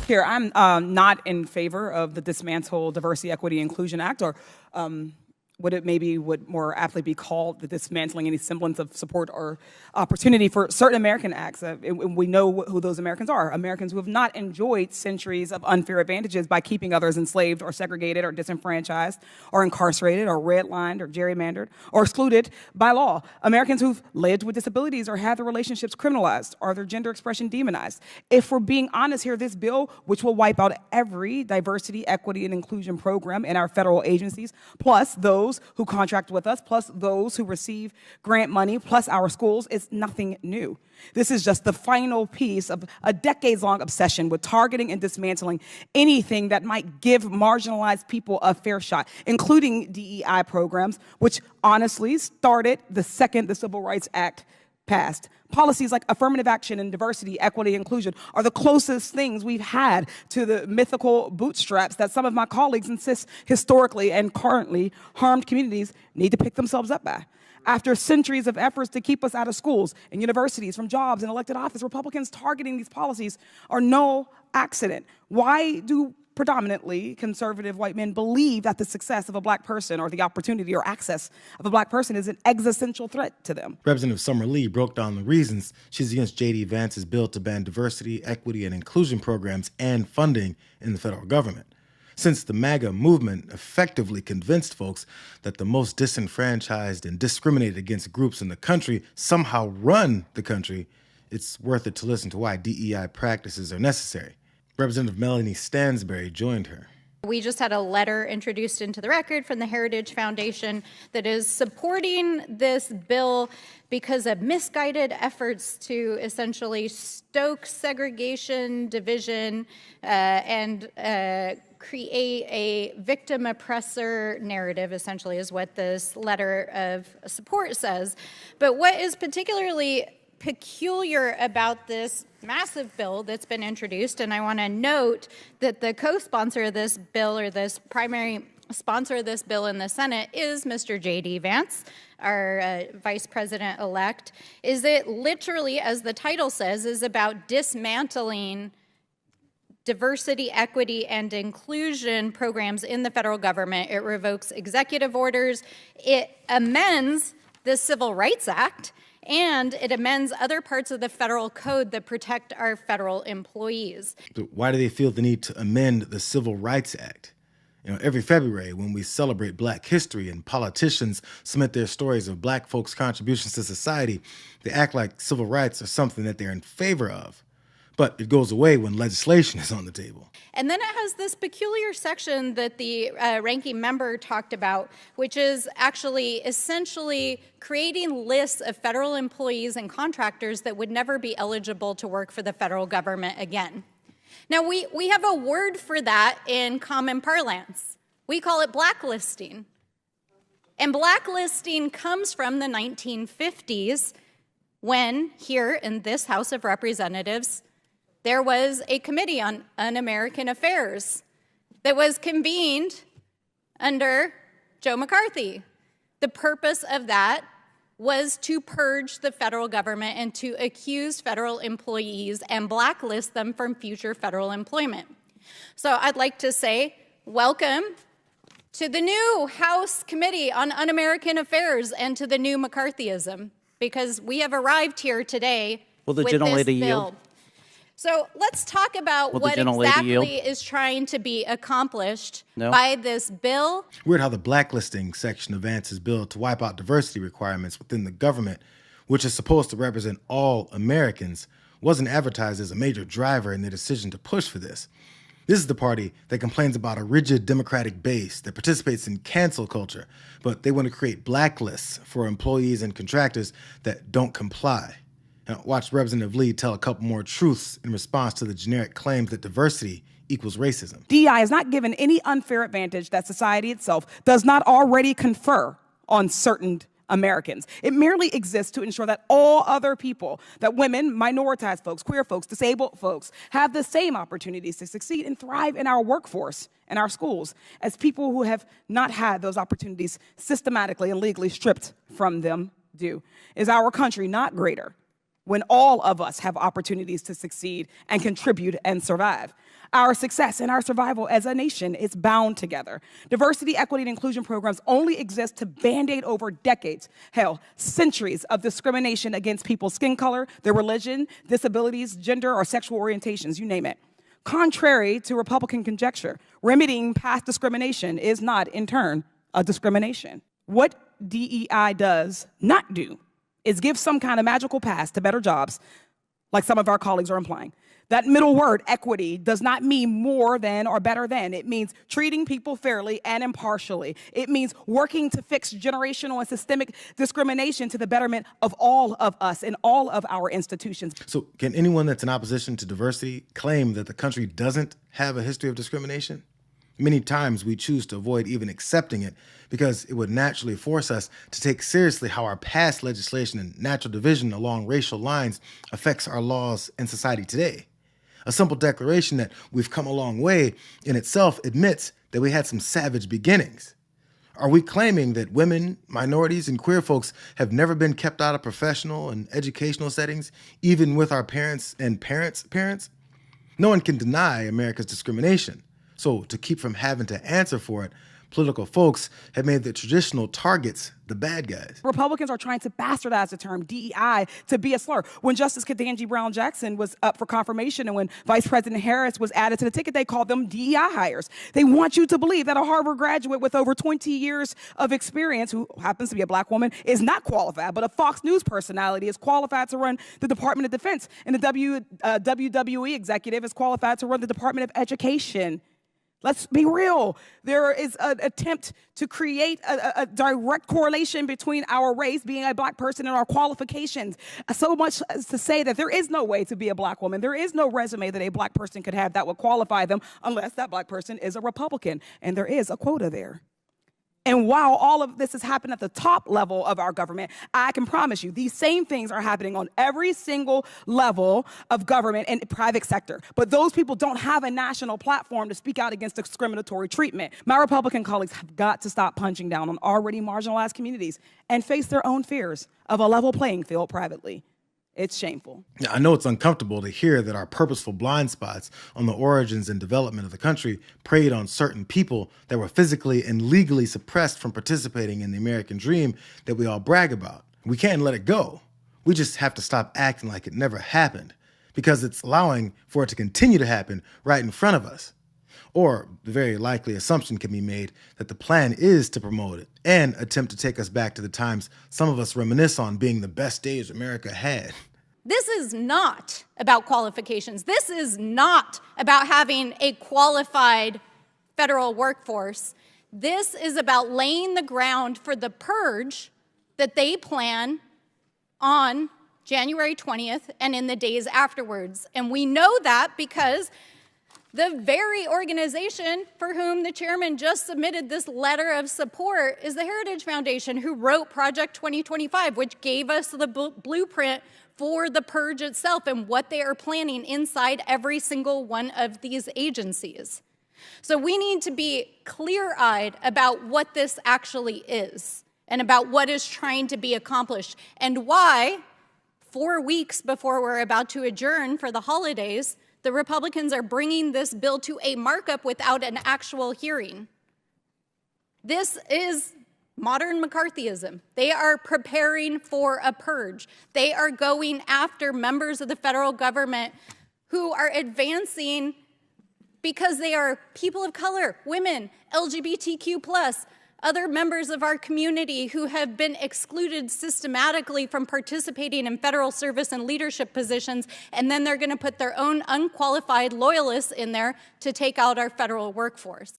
clear, I'm not in favor of the Dismantle Diversity, Equity, Inclusion Act, or what it maybe would more aptly be called the dismantling any semblance of support or opportunity for certain American acts. We know who those Americans are, Americans who have not enjoyed centuries of unfair advantages by keeping others enslaved or segregated or disenfranchised or incarcerated or redlined or gerrymandered or excluded by law. Americans who've lived with disabilities or had their relationships criminalized or their gender expression demonized. If we're being honest here, this bill, which will wipe out every diversity, equity, and inclusion program in our federal agencies, plus those who contract with us, plus those who receive grant money, plus our schools, is nothing new. This is just the final piece of a decades-long obsession with targeting and dismantling anything that might give marginalized people a fair shot, including DEI programs, which honestly started the second the Civil Rights Act passed. Policies like affirmative action and diversity, equity, inclusion are the closest things we've had to the mythical bootstraps that some of my colleagues insist historically and currently harmed communities need to pick themselves up by. After centuries of efforts to keep us out of schools and universities, from jobs and elected office, Republicans targeting these policies are no accident. Why do predominantly conservative white men believe that the success of a black person or the opportunity or access of a black person is an existential threat to them? Representative Summer Lee broke down the reasons she's against J.D. Vance's bill to ban diversity, equity, and inclusion programs and funding in the federal government. Since the MAGA movement effectively convinced folks that the most disenfranchised and discriminated against groups in the country somehow run the country, it's worth it to listen to why DEI practices are necessary. Representative Melanie Stansberry joined her. We just had a letter introduced into the record from the Heritage Foundation that is supporting this bill because of misguided efforts to essentially stoke segregation, division, and create a victim-oppressor narrative, essentially, is what this letter of support says. But what is particularly peculiar about this massive bill that's been introduced, and I want to note that the co-sponsor of this bill, or this primary sponsor of this bill in the Senate, is Mr. J.D. Vance, our vice president-elect, is it literally, as the title says, is about dismantling diversity, equity, and inclusion programs in the federal government. It revokes executive orders. It amends the Civil Rights Act, and it amends other parts of the federal code that protect our federal employees. Why do they feel the need to amend the Civil Rights Act? Every February when we celebrate Black history and politicians submit their stories of Black folks' contributions to society, they act like civil rights are something that they're in favor of. But it goes away when legislation is on the table. And then it has this peculiar section that the ranking member talked about, which is actually essentially creating lists of federal employees and contractors that would never be eligible to work for the federal government again. Now, we have a word for that in common parlance. We call it blacklisting. And blacklisting comes from the 1950s when, here in this House of Representatives, there was a committee on un-American affairs that was convened under Joe McCarthy. The purpose of that was to purge the federal government and to accuse federal employees and blacklist them from future federal employment. So I'd like to say, welcome to the new House Committee on Un-American Affairs and to the new McCarthyism, because we have arrived here today with this bill. So let's talk about what exactly is trying to be accomplished by this bill. Weird how the blacklisting section of Vance's bill to wipe out diversity requirements within the government, which is supposed to represent all Americans, wasn't advertised as a major driver in their decision to push for this. This is the party that complains about a rigid Democratic base that participates in cancel culture, but they want to create blacklists for employees and contractors that don't comply. Now, watch Representative Lee tell a couple more truths in response to the generic claims that diversity equals racism. DEI is not given any unfair advantage that society itself does not already confer on certain Americans. It merely exists to ensure that all other people, that women, minoritized folks, queer folks, disabled folks, have the same opportunities to succeed and thrive in our workforce and our schools as people who have not had those opportunities systematically and legally stripped from them do. Is our country not greater when all of us have opportunities to succeed and contribute and survive. Our success and our survival as a nation is bound together. Diversity, equity, and inclusion programs only exist to band-aid over decades, hell, centuries of discrimination against people's skin color, their religion, disabilities, gender, or sexual orientations, you name it. Contrary to Republican conjecture, remedying past discrimination is not, in turn, a discrimination. What DEI does not do is give some kind of magical pass to better jobs, like some of our colleagues are implying. That middle word, equity, does not mean more than or better than. It means treating people fairly and impartially. It means working to fix generational and systemic discrimination to the betterment of all of us in all of our institutions. So can anyone that's in opposition to diversity claim that the country doesn't have a history of discrimination? Many times we choose to avoid even accepting it because it would naturally force us to take seriously how our past legislation and natural division along racial lines affects our laws and society today. A simple declaration that we've come a long way in itself admits that we had some savage beginnings. Are we claiming that women, minorities, and queer folks have never been kept out of professional and educational settings, even with our parents and parents' parents? No one can deny America's discrimination. So to keep from having to answer for it, political folks have made the traditional targets the bad guys. Republicans are trying to bastardize the term DEI to be a slur. When Justice Ketanji Brown Jackson was up for confirmation and when Vice President Harris was added to the ticket, they called them DEI hires. They want you to believe that a Harvard graduate with over 20 years of experience, who happens to be a black woman, is not qualified, but a Fox News personality is qualified to run the Department of Defense, and the WWE executive is qualified to run the Department of Education. Let's be real. There is an attempt to create a direct correlation between our race, being a black person, and our qualifications. So much as to say that there is no way to be a black woman. There is no resume that a black person could have that would qualify them unless that black person is a Republican. And there is a quota there. And while all of this is happening at the top level of our government, I can promise you these same things are happening on every single level of government and private sector. But those people don't have a national platform to speak out against discriminatory treatment. My Republican colleagues have got to stop punching down on already marginalized communities and face their own fears of a level playing field privately. It's shameful. Yeah, I know it's uncomfortable to hear that our purposeful blind spots on the origins and development of the country preyed on certain people that were physically and legally suppressed from participating in the American dream that we all brag about. We can't let it go. We just have to stop acting like it never happened because it's allowing for it to continue to happen right in front of us. Or the very likely assumption can be made that the plan is to promote it and attempt to take us back to the times some of us reminisce on being the best days America had. This is not about qualifications. This is not about having a qualified federal workforce. This is about laying the ground for the purge that they plan on January 20th and in the days afterwards. And we know that because the very organization for whom the chairman just submitted this letter of support is the Heritage Foundation, who wrote Project 2025, which gave us the blueprint for the purge itself and what they are planning inside every single one of these agencies. So we need to be clear-eyed about what this actually is and about what is trying to be accomplished and why 4 weeks before we're about to adjourn for the holidays, the Republicans are bringing this bill to a markup without an actual hearing. This is modern McCarthyism. They are preparing for a purge. They are going after members of the federal government who are advancing because they are people of color, women, LGBTQ+, other members of our community who have been excluded systematically from participating in federal service and leadership positions, and then they're going to put their own unqualified loyalists in there to take out our federal workforce.